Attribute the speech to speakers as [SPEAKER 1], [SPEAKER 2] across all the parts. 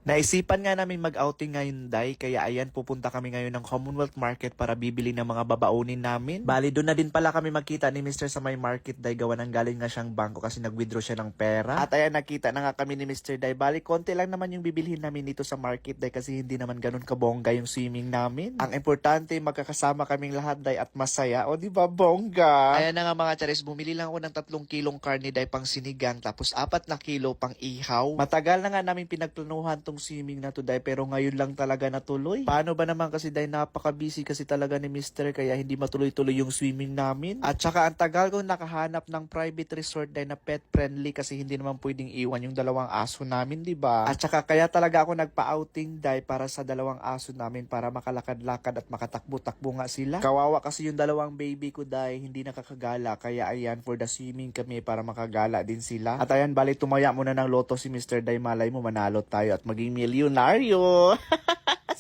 [SPEAKER 1] Naisipan nga namin mag-outing ngayon, Day, kaya ayan, pupunta kami ngayon ng Commonwealth Market para bibili ng mga babaunin namin. Bali, doon na din pala kami magkita ni Mr. sa may market, Day, gawa ng galing nga siyang bangko kasi nag-withdraw siya ng pera. At ayan, nakita na nga kami ni Mr. Day. Bali, konti lang naman yung bibilhin namin dito sa market, Day, kasi hindi naman ganun kabongga yung swimming namin. Ang importante, magkakasama kaming lahat, Day, at masaya. O, di ba, bongga? Ayan na nga mga charis, bumili lang ako ng 3 kilong karne, Day, pang sinigang, tapos 4 na kilo pang ihaw. Matagal na nga namin pinagplanuhan tong swimming na to, Day, pero ngayon lang talaga natuloy. Paano ba naman kasi, Day, napaka-busy kasi talaga ni Mr. kaya hindi matuloy-tuloy yung swimming namin. At saka ang tagal kong nakahanap ng private resort, Day, na pet friendly kasi hindi naman pwedeng iwan yung 2 aso namin, di ba? At saka kaya talaga ako nagpa-outing, Day, para sa 2 aso namin para makalakad-lakad at makatakbo-takbo nga sila. Kawawa kasi yung 2 baby ko, Day, hindi nakakagala, kaya ayan, for the swimming kami para makagala din sila. At ayan, bali tumaya muna ng loto si Mr. Day, malay mo manalo tayo at maging milyonaryo.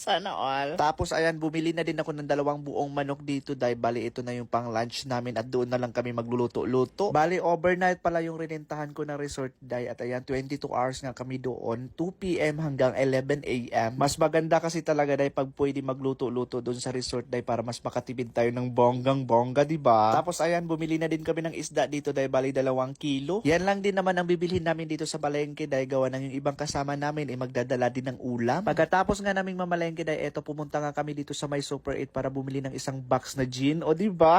[SPEAKER 1] Sana all. Tapos ayan, bumili na din ako ng 2 buong manok dito, Day. Bali, ito na yung pang lunch namin at doon na lang kami magluluto-luto. Bali, overnight pala yung rinentahan ko ng resort, Day. At ayan, 22 hours nga kami doon. 2 p.m. hanggang 11 a.m. Mas maganda kasi talaga, Day, pag pwede magluto-luto doon sa resort, Day, para mas makatipid tayo ng bonggang-bongga, diba? Tapos ayan, bumili na din kami ng isda dito, Day. Bali, 2 kilo. Yan lang din naman ang bibilhin namin dito sa palengke, Day. Gawa ng yung ibang kasama namin ay magdadala din ng ulam. Pagkatapos nga naming mamalengke, Day, eto pumunta nga kami dito sa may Super 8 para bumili ng isang box na gin. O, diba?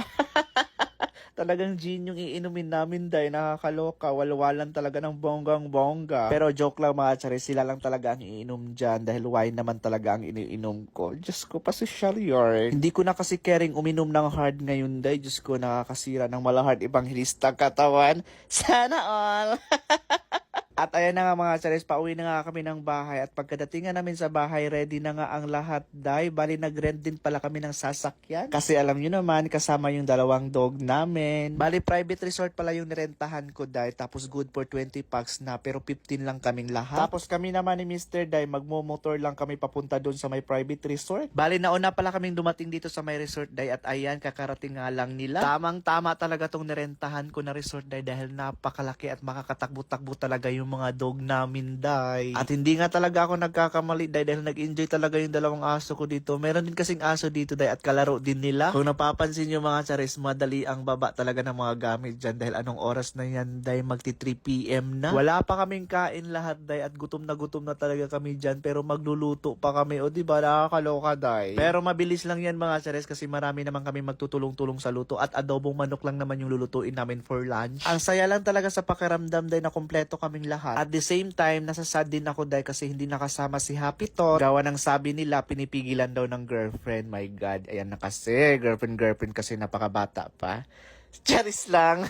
[SPEAKER 1] Talagang gin yung iinumin namin, Day. Nakakaloka. Walwalan talaga ng bonggang-bongga. Pero joke lang mga tsare, sila lang talaga ang iinom dyan dahil wine naman talaga ang iniinom ko. Diyos ko, pasosyal yun. Hindi ko na kasi caring uminom ng hard ngayon, Day. Diyos ko, nakakasira ng malahard ibanghilista katawan. Sana all! At ayan na nga mga charis, pauwi na nga kami ng bahay at pagkadating nga namin sa bahay, ready na nga ang lahat, Day. Bali, nag-rent din pala kami ng sasakyan. Kasi alam nyo naman, kasama yung 2 dog namin. Bali, private resort pala yung nirentahan ko, Day. Tapos good for 20 packs na, pero 15 lang kaming lahat. Tapos kami naman ni Mr. Day, magmo-motor lang kami papunta doon sa may private resort. Bali, nauna pala kaming dumating dito sa may resort, Day. At ayan, kakarating nga lang nila. Tamang-tama talaga tong nirentahan ko na resort, Day, dahil napakalaki at makakatakbo-takbo talaga yung mga dog namin, Day. At hindi nga talaga ako nagkakamali, Day, dahil nag-enjoy talaga yung 2 aso ko dito. Meron din kasing aso dito, Day, at kalaro din nila. Kung napapansin nyo mga charis, madali ang baba talaga ng mga gamit dyan dahil anong oras na yan, Day, magti 3 p.m. na. Wala pa kaming kain lahat, Day, at gutom na talaga kami dyan, pero magluluto pa kami. O diba, nakakaloka, Day. Pero mabilis lang yan mga charis kasi marami naman kami magtutulong-tulong sa luto at adobong manok lang naman yung lulutuin namin for lunch. Ang saya lang talaga sa pakiramdam, Day, na kompleto kaming lahat. At the same time, nasasad din ako, Day, kasi hindi nakasama si Happy Tot. Gawa ng sabi nila, pinipigilan daw ng girlfriend. My God, ayan na kasi. Girlfriend kasi napakabata pa. Charis lang.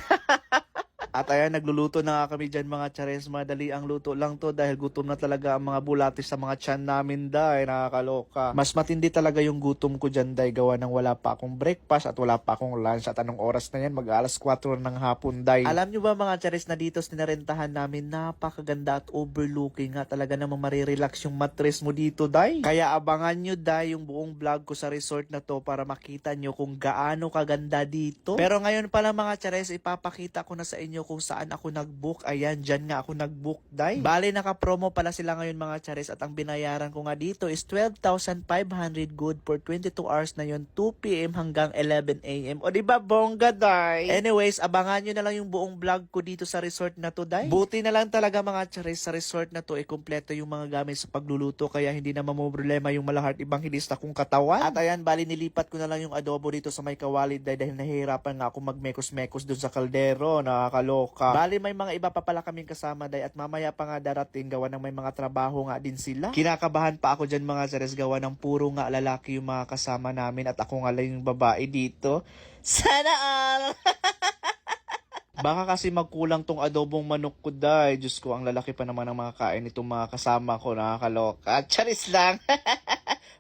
[SPEAKER 1] At ayan, nagluluto na nga kami dyan mga chares. Madali ang luto lang to dahil gutom na talaga ang mga bulatis sa mga tiyan namin, Day. Nakakaloka. Mas matindi talaga yung gutom ko dyan, Day. Gawa ng wala pa akong breakfast at wala pa akong lunch. At anong oras na yan? Mag-alas 4 ng hapon, Day. Alam nyo ba mga chares na dito sinarentahan namin, napakaganda at overlooking nga. Talaga namang marirelax yung mattress mo dito, Day. Kaya abangan nyo, Day, yung buong vlog ko sa resort na to para makita nyo kung gaano kaganda dito. Pero ngayon pala mga chares, ipapakita ko na sa inyo kung saan ako nag-book. Ayan, dyan nga ako nag-book, Day. Bale, naka-promo pala sila ngayon mga charis at ang binayaran ko nga dito is 12,500 good for 22 hours na yon, 2 p.m. hanggang 11 a.m. O diba, bongga, Day? Anyways, abangan nyo na lang yung buong vlog ko dito sa resort na to, Day. Buti na lang talaga mga charis, sa resort na to, kompleto yung mga gamit sa pagluluto kaya hindi na problema yung malahart ibanghilista kong katawan. At ayan, bali, nilipat ko na lang yung adobo dito sa may kawali, Day, dahil nahihirapan nga ako magmekos-mekos dun sa kaldero. Nakakaloka. Bali, may mga iba pa pala kaming kasama, Day, at mamaya pa nga darating gawa ng may mga trabaho nga din sila. Kinakabahan pa ako dyan mga chares, gawa ng puro nga lalaki yung mga kasama namin at ako nga lang yung babae dito. Sana all! Baka kasi magkulang tong adobong manok ko, Day. Diyos ko, ang lalaki pa naman ng mga kain itong mga kasama ko. Nakakaloka. Charis lang.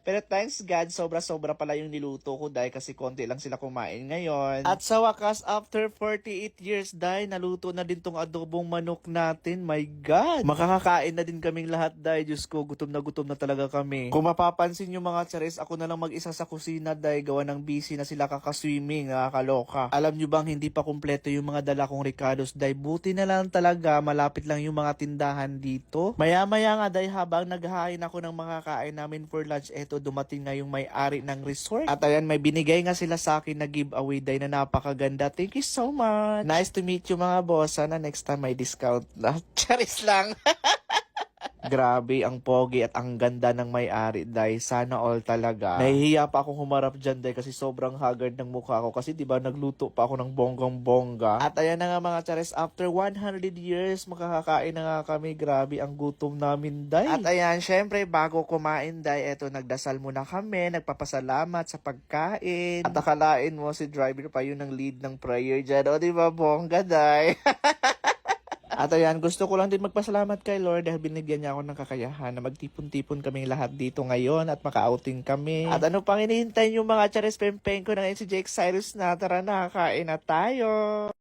[SPEAKER 1] Pero thanks God, sobra-sobra pala yung niluto ko dahil kasi konti lang sila kumain ngayon. At sa wakas, after 48 years dahil naluto na din tong adobong manok natin. My God! Makakakain na din kaming lahat dahil Diyos ko, gutom na talaga kami. Kung mapapansin yung mga charis, ako na lang mag-isa sa kusina dahil gawa ng busy na sila kakaswimming, nakakaloka. Alam nyo bang hindi pa kumpleto yung mga dala kong Ricardos dahil buti na lang talaga, malapit lang yung mga tindahan dito. Maya-maya nga dahil habang naghahain ako ng mga kain namin for lunch, eto dumating nga yung may-ari ng resort. At ayan, may binigay nga sila sa akin na giveaway dahil na napakaganda. Thank you so much. Nice to meet you mga boss. Sana next time may discount na. Charis lang. Grabe, ang pogi at ang ganda ng may-ari, dahil sana all talaga. Nahihiya pa akong humarap dyan, dahil kasi sobrang haggard ng mukha ko. Kasi diba nagluto pa ako ng bonggang-bongga. At ayan na nga mga chares, after 100 years, makakakain na nga kami. Grabe, ang gutom namin, dahil. At ayan, syempre, bago kumain, dahil eto, nagdasal muna kami, nagpapasalamat sa pagkain. At akalain mo, si driver pa yun ng lead ng prayer dyan. O diba, bongga, dahil. At ayan, gusto ko lang din magpasalamat kay Lord dahil binigyan niya ako ng kakayahan na magtipon-tipon kaming lahat dito ngayon at maka-outing kami. At ano pang hinihintay yung mga chares pempeng ko ng NCJ Cyrus na, tara na, kain na tayo!